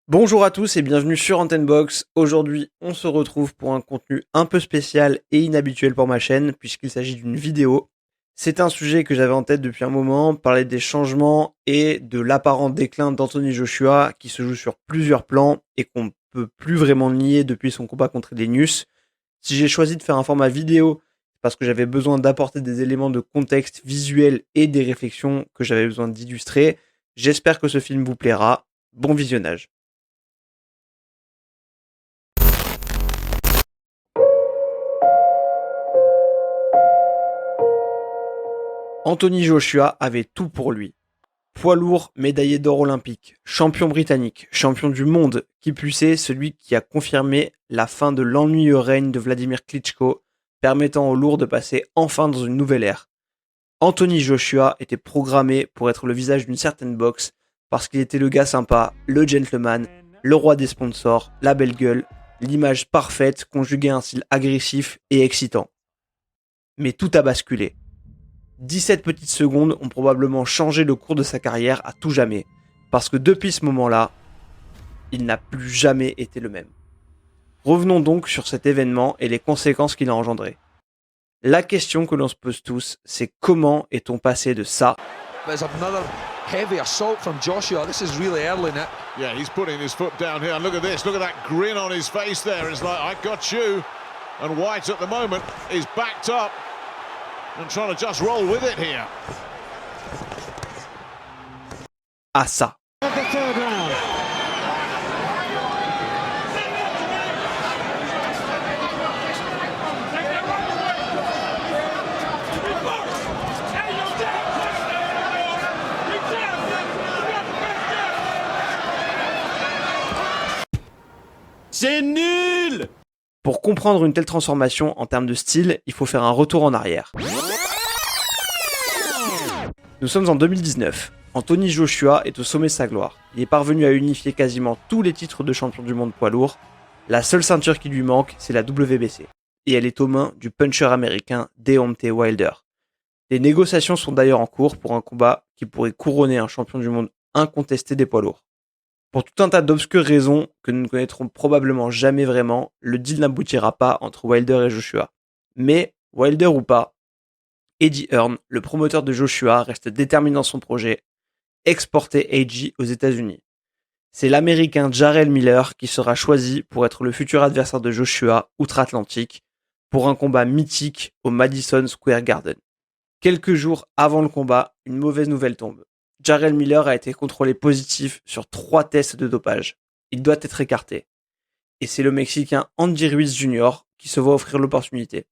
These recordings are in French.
Bonjour à tous et bienvenue sur Antenne Box. Aujourd'hui, on se retrouve pour un contenu un peu spécial et inhabituel pour ma chaîne puisqu'il s'agit d'une vidéo. C'est un sujet que j'avais en tête depuis un moment, parler des changements et de l'apparent déclin d'Anthony Joshua qui se joue sur plusieurs plans et qu'on ne peut plus vraiment nier depuis son combat contre Edenius. Si j'ai choisi de faire un format vidéo, c'est parce que j'avais besoin d'apporter des éléments de contexte visuel et des réflexions que j'avais besoin d'illustrer. J'espère que ce film vous plaira. Bon visionnage. Anthony Joshua avait tout pour lui. Poids lourd, médaillé d'or olympique, champion britannique, champion du monde, qui plus est celui qui a confirmé la fin de l'ennuyeux règne de Vladimir Klitschko, permettant aux lourds de passer enfin dans une nouvelle ère. Anthony Joshua était programmé pour être le visage d'une certaine boxe, parce qu'il était le gars sympa, le gentleman, le roi des sponsors, la belle gueule, l'image parfaite conjuguée à un style agressif et excitant. Mais tout a basculé. 17 petites secondes ont probablement changé le cours de sa carrière à tout jamais, parce que depuis ce moment-là, il n'a plus jamais été le même. Revenons donc sur cet événement et les conséquences qu'il a engendrées. La question que l'on se pose tous, c'est comment est-on passé de ça There's another heavy assault from Joshua. This is really early now. Yeah, he's putting his foot down here. And look at this. Look at that grin on his face there. It's like, I got you. And White at the moment is backed up and trying to just roll with it here. à ça? C'est nul! Pour comprendre une telle transformation en termes de style, il faut faire un retour en arrière. Nous sommes en 2019. Anthony Joshua est au sommet de sa gloire. Il est parvenu à unifier quasiment tous les titres de champion du monde poids lourd. La seule ceinture qui lui manque, c'est la WBC. Et elle est aux mains du puncher américain Deontay Wilder. Les négociations sont d'ailleurs en cours pour un combat qui pourrait couronner un champion du monde incontesté des poids lourds. Pour tout un tas d'obscures raisons que nous ne connaîtrons probablement jamais vraiment, le deal n'aboutira pas entre Wilder et Joshua. Mais, Wilder ou pas, Eddie Hearn, le promoteur de Joshua, reste déterminé dans son projet, exporter AJ aux États-Unis. C'est l'américain Jarrell Miller qui sera choisi pour être le futur adversaire de Joshua outre-Atlantique pour un combat mythique au Madison Square Garden. Quelques jours avant le combat, une mauvaise nouvelle tombe. Jarrell Miller a été contrôlé positif sur 3 tests de dopage. Il doit être écarté. Et c'est le Mexicain Andy Ruiz Jr. qui se voit offrir l'opportunité.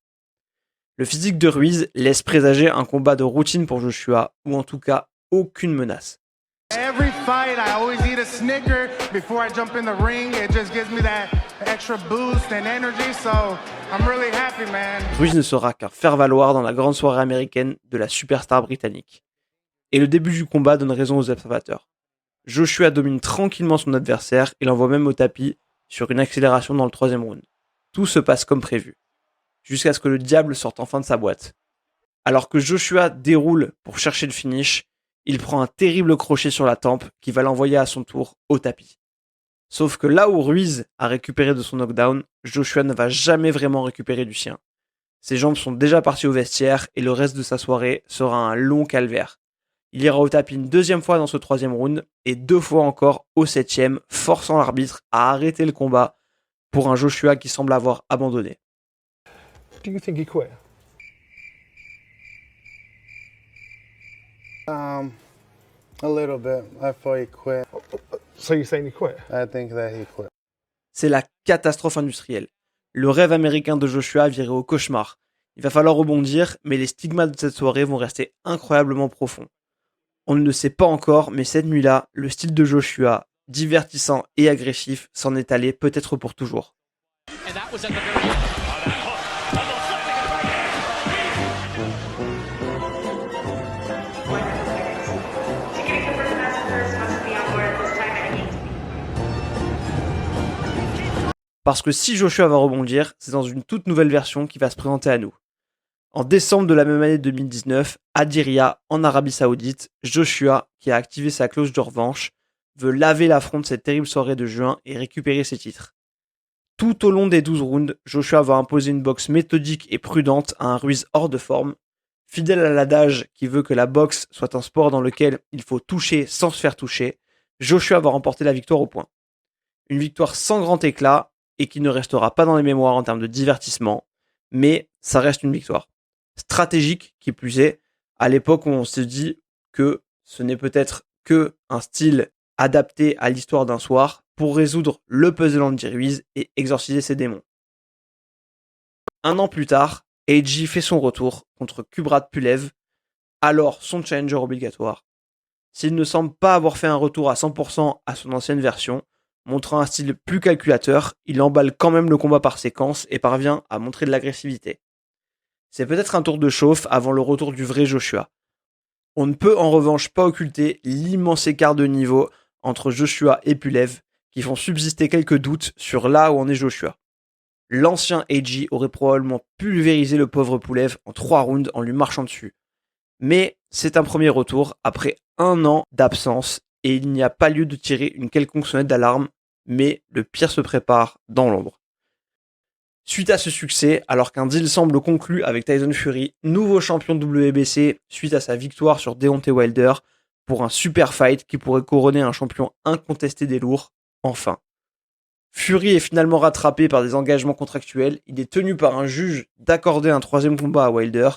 Le physique de Ruiz laisse présager un combat de routine pour Joshua, ou en tout cas aucune menace. Every fight, I always eat a Snicker before I jump in the ring. It just gives me that extra boost and energy, so I'm really happy, man. Ruiz ne sera qu'un faire-valoir dans la grande soirée américaine de la superstar britannique. Et le début du combat donne raison aux observateurs. Joshua domine tranquillement son adversaire et l'envoie même au tapis sur une accélération dans le 3e round. Tout se passe comme prévu, jusqu'à ce que le diable sorte enfin de sa boîte. Alors que Joshua déroule pour chercher le finish, il prend un terrible crochet sur la tempe qui va l'envoyer à son tour au tapis. Sauf que là où Ruiz a récupéré de son knockdown, Joshua ne va jamais vraiment récupérer du sien. Ses jambes sont déjà parties au vestiaire et le reste de sa soirée sera un long calvaire. Il ira au tapis une 2e fois dans ce 3e round et 2 fois encore au 7e, forçant l'arbitre à arrêter le combat pour un Joshua qui semble avoir abandonné. Do you think he quit? A little bit. I thought he quit. So you're saying he quit? I think that he quit. C'est la catastrophe industrielle. Le rêve américain de Joshua virait au cauchemar. Il va falloir rebondir, mais les stigmates de cette soirée vont rester incroyablement profonds. On ne le sait pas encore, mais cette nuit-là, le style de Joshua, divertissant et agressif, s'en est allé peut-être pour toujours. Parce que si Joshua va rebondir, c'est dans une toute nouvelle version qui va se présenter à nous. En décembre de la même année 2019, à Diriyah, en Arabie Saoudite, Joshua, qui a activé sa clause de revanche, veut laver l'affront de cette terrible soirée de juin et récupérer ses titres. Tout au long des 12 rounds, Joshua va imposer une boxe méthodique et prudente à un Ruiz hors de forme. Fidèle à l'adage qui veut que la boxe soit un sport dans lequel il faut toucher sans se faire toucher, Joshua va remporter la victoire au point. Une victoire sans grand éclat et qui ne restera pas dans les mémoires en termes de divertissement, mais ça reste une victoire. Stratégique qui plus est, à l'époque où on se dit que ce n'est peut-être que un style adapté à l'histoire d'un soir pour résoudre le puzzle Andy Ruiz et exorciser ses démons. Un an plus tard, AJ fait son retour contre Kubrat Pulev, alors son challenger obligatoire. S'il ne semble pas avoir fait un retour à 100% à son ancienne version, montrant un style plus calculateur, il emballe quand même le combat par séquence et parvient à montrer de l'agressivité. C'est peut-être un tour de chauffe avant le retour du vrai Joshua. On ne peut en revanche pas occulter l'immense écart de niveau entre Joshua et Pulev qui font subsister quelques doutes sur là où en est Joshua. L'ancien AJ aurait probablement pulvérisé le pauvre Pulev en 3 rounds en lui marchant dessus. Mais c'est un premier retour après 1 an d'absence et il n'y a pas lieu de tirer une quelconque sonnette d'alarme, mais le pire se prépare dans l'ombre. Suite à ce succès, alors qu'un deal semble conclu avec Tyson Fury, nouveau champion de WBC suite à sa victoire sur Deontay Wilder pour un super fight qui pourrait couronner un champion incontesté des lourds, enfin. Fury est finalement rattrapé par des engagements contractuels, il est tenu par un juge d'accorder un 3e combat à Wilder,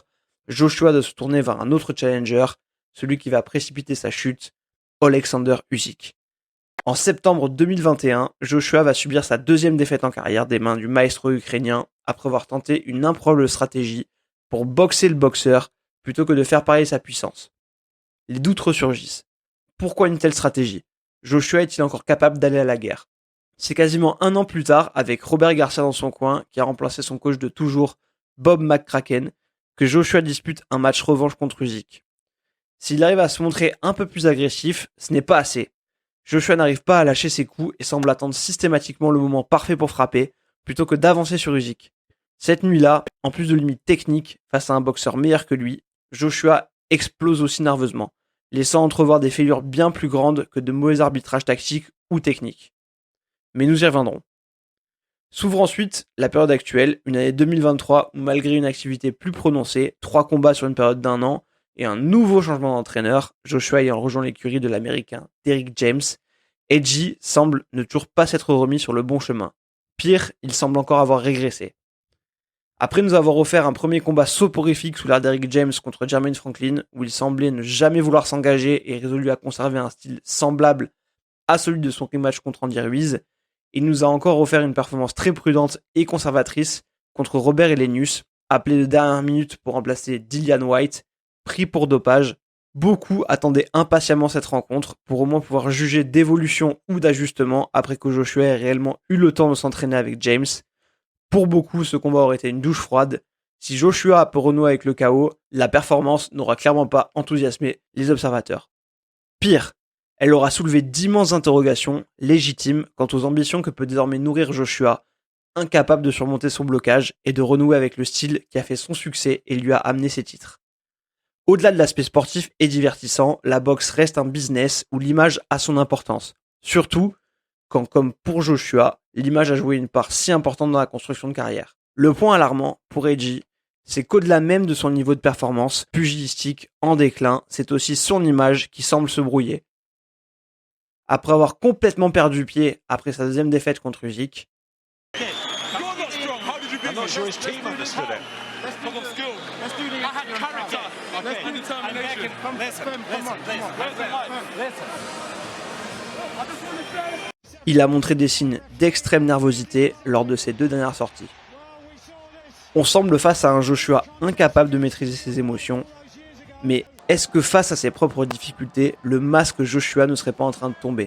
Joshua de se tourner vers un autre challenger, celui qui va précipiter sa chute, Alexander Usyk. En septembre 2021, Joshua va subir sa 2e défaite en carrière des mains du maestro ukrainien après avoir tenté une improbable stratégie pour boxer le boxeur plutôt que de faire parler sa puissance. Les doutes ressurgissent. Pourquoi une telle stratégie ? Joshua est-il encore capable d'aller à la guerre ? C'est quasiment 1 an plus tard, avec Robert Garcia dans son coin, qui a remplacé son coach de toujours, Bob McCracken, que Joshua dispute un match revanche contre Usyk. S'il arrive à se montrer un peu plus agressif, ce n'est pas assez. Joshua n'arrive pas à lâcher ses coups et semble attendre systématiquement le moment parfait pour frapper, plutôt que d'avancer sur Usyk. Cette nuit-là, en plus de limites techniques face à un boxeur meilleur que lui, Joshua explose aussi nerveusement, laissant entrevoir des fêlures bien plus grandes que de mauvais arbitrages tactiques ou techniques. Mais nous y reviendrons. S'ouvre ensuite la période actuelle, une année 2023 où malgré une activité plus prononcée, 3 combats sur une période d'1 an et un nouveau changement d'entraîneur, Joshua ayant rejoint l'écurie de l'américain Derrick James, AJ semble ne toujours pas s'être remis sur le bon chemin. Pire, il semble encore avoir régressé. Après nous avoir offert un premier combat soporifique sous l'ère Derrick James contre Jermaine Franklin, où il semblait ne jamais vouloir s'engager et résolu à conserver un style semblable à celui de son rematch contre Andy Ruiz, il nous a encore offert une performance très prudente et conservatrice contre Robert Helenius, appelé de dernière minute pour remplacer Dillian White, pris pour dopage. Beaucoup attendaient impatiemment cette rencontre pour au moins pouvoir juger d'évolution ou d'ajustement après que Joshua ait réellement eu le temps de s'entraîner avec James. Pour beaucoup, ce combat aurait été une douche froide. Si Joshua peut renouer avec le chaos, la performance n'aura clairement pas enthousiasmé les observateurs. Pire, elle aura soulevé d'immenses interrogations légitimes quant aux ambitions que peut désormais nourrir Joshua, incapable de surmonter son blocage et de renouer avec le style qui a fait son succès et lui a amené ses titres. Au-delà de l'aspect sportif et divertissant, la boxe reste un business où l'image a son importance. Surtout quand, comme pour Joshua, l'image a joué une part si importante dans la construction de carrière. Le point alarmant pour AJ, c'est qu'au-delà même de son niveau de performance pugilistique en déclin, c'est aussi son image qui semble se brouiller. Après avoir complètement perdu pied après sa 2e défaite contre Usyk, il a montré des signes d'extrême nervosité lors de ses 2 dernières sorties. On semble face à un Joshua incapable de maîtriser ses émotions, mais est-ce que face à ses propres difficultés, le masque Joshua ne serait pas en train de tomber ?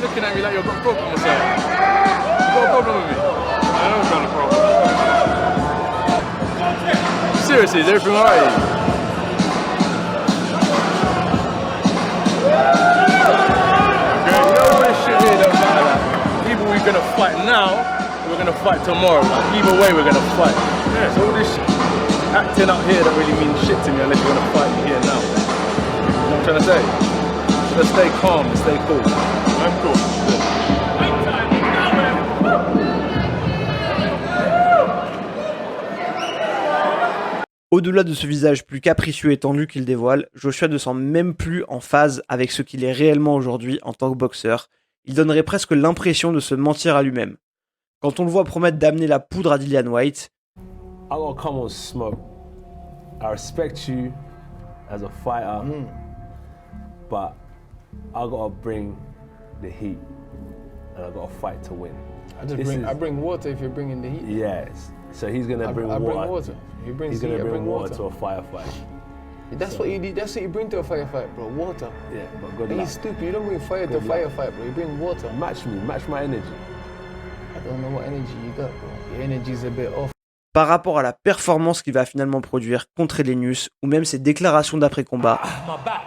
Seriously, is everything alright? Okay, you know this shit here don't matter. Like, either we're gonna fight now, or we're gonna fight tomorrow. Like, either way, we're gonna fight. Yeah, so all this acting up here don't really mean shit to me unless you're gonna fight me here now. You know what I'm trying to say? So let's stay calm and stay cool. I'm cool. Au-delà de ce visage plus capricieux et tendu qu'il dévoile, Joshua ne semble même plus en phase avec ce qu'il est réellement aujourd'hui en tant que boxeur. Il donnerait presque l'impression de se mentir à lui-même. Quand on le voit promettre d'amener la poudre à Dillian Whyte, I gotta come on smoke. I respect you as a fighter, but I gotta bring the heat, and I gotta fight to win. I bring water if you're bringing the heat. Yes. So he's gonna bring I water. bring water. He brings He's heat, gonna I bring bring water to a firefight. That's what you do. That's what you bring to a firefight, bro. Water. Yeah, but good Are you luck. stupid? You don't bring fire to a Good luck. firefight, bro. You bring water. Match me, match my energy. I don't know what energy you got, bro. Your energy's a bit off. par rapport à la performance qu'il va finalement produire contre Helenius, ou même ses déclarations d'après-combat, My back.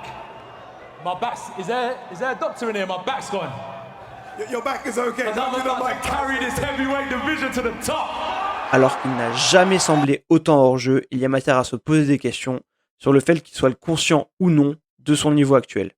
My back. Is there a doctor in here? My back's gone. Your back is okay. I'm about to carry this heavyweight division to the top. alors qu'il n'a jamais semblé autant hors jeu, il y a matière à se poser des questions sur le fait qu'il soit conscient ou non de son niveau actuel.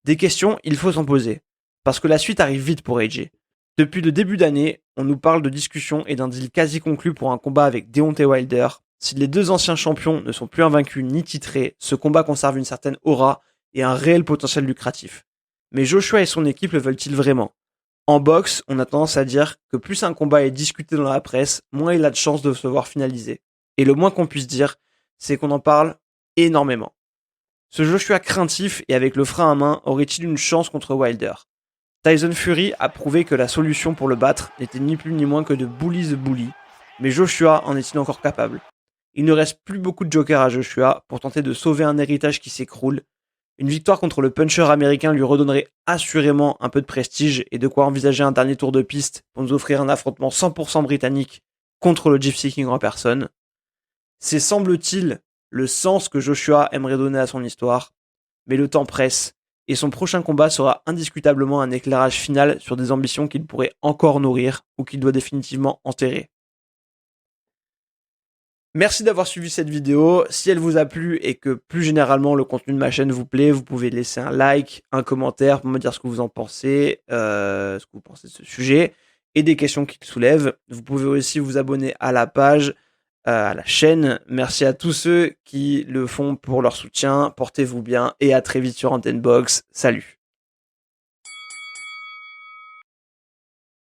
Des questions, il faut s'en poser, parce que la suite arrive vite pour AJ. Depuis le début d'année, on nous parle de discussions et d'un deal quasi conclu pour un combat avec Deontay Wilder. Si les deux anciens champions ne sont plus invaincus ni titrés, ce combat conserve une certaine aura et un réel potentiel lucratif. Mais Joshua et son équipe le veulent-ils vraiment ? En boxe, on a tendance à dire que plus un combat est discuté dans la presse, moins il a de chances de se voir finalisé. Et le moins qu'on puisse dire, c'est qu'on en parle énormément. Ce Joshua craintif et avec le frein à main aurait-il une chance contre Wilder ? Tyson Fury a prouvé que la solution pour le battre n'était ni plus ni moins que de bully the bully, mais Joshua en est-il encore capable ? Il ne reste plus beaucoup de jokers à Joshua pour tenter de sauver un héritage qui s'écroule. Une victoire contre le puncher américain lui redonnerait assurément un peu de prestige et de quoi envisager un dernier tour de piste pour nous offrir un affrontement 100% britannique contre le Gypsy King en personne. C'est, semble-t-il, le sens que Joshua aimerait donner à son histoire, mais le temps presse et son prochain combat sera indiscutablement un éclairage final sur des ambitions qu'il pourrait encore nourrir ou qu'il doit définitivement enterrer. Merci d'avoir suivi cette vidéo. Si elle vous a plu et que plus généralement le contenu de ma chaîne vous plaît, vous pouvez laisser un like, un commentaire pour me dire ce que vous en pensez, ce que vous pensez de ce sujet et des questions qu'il soulève. Vous pouvez aussi vous abonner à la page, à la chaîne. Merci à tous ceux qui le font pour leur soutien. Portez-vous bien et à très vite sur Antenne Box. Salut.